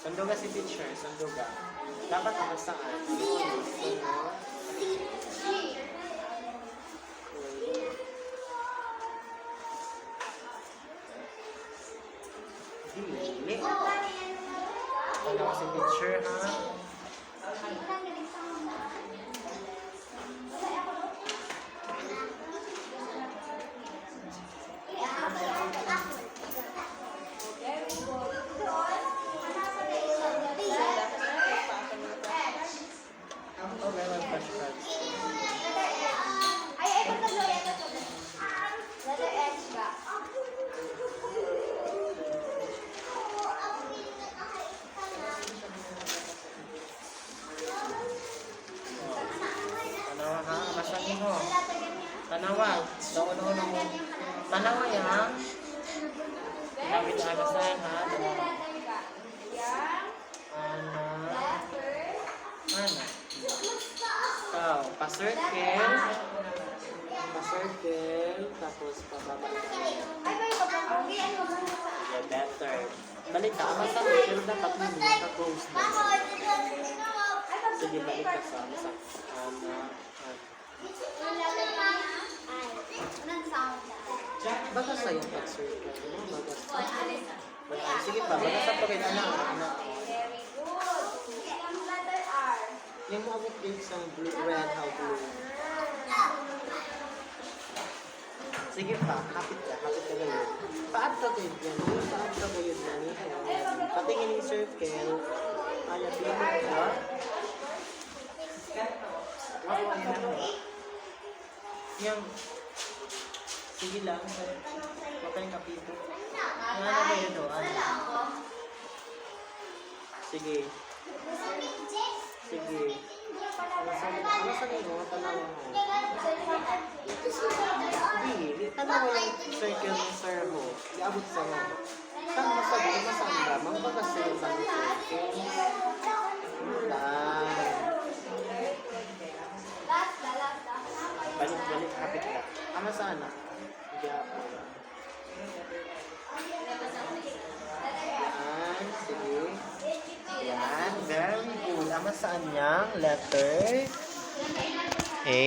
Sanduga si teacher, sanduga. Dapat ako saan? Dili. Ano kasi teacher, ha? Oh, meron flashcards. Letter H ba? Tanawa ha? Masahin mo. Tanawa. Doon mo. Tanawa yan. Gamit ang masahin ha? Tanawa. Ana. Ikaw. Pa-circle. Pa-circle. Tapos pababa. Yeah, better. Balik ka. Ang masahin. Pero dapat mo naka-close na. Sige, balik ka sa ana. Bagas sa yung pag-circle. Sige pa. Bagas sa pagkain ana. Yung maabot din sa blue, red, how blue. Sige pa, hapit ka gayon. Paad ka gayon yan. Paad ka gayon yan. Patingin yung circle. Ayaw, pinag ka. Yung, sige lang. Huwag kayong kapito. Ano ba yun o? Sige. Sige. Ano sa nyo? Tanawa mo. Hindi. Tanawa yung circle ng sir mo. Iabot sa mo. Saan masabi? Masanda. Mangbagas sa yung bang circle. Balik. Kapit ka. Ama saan na? Hindi ako. Yan. Sige. Yan. Very good. Ama saan niyang letter? A.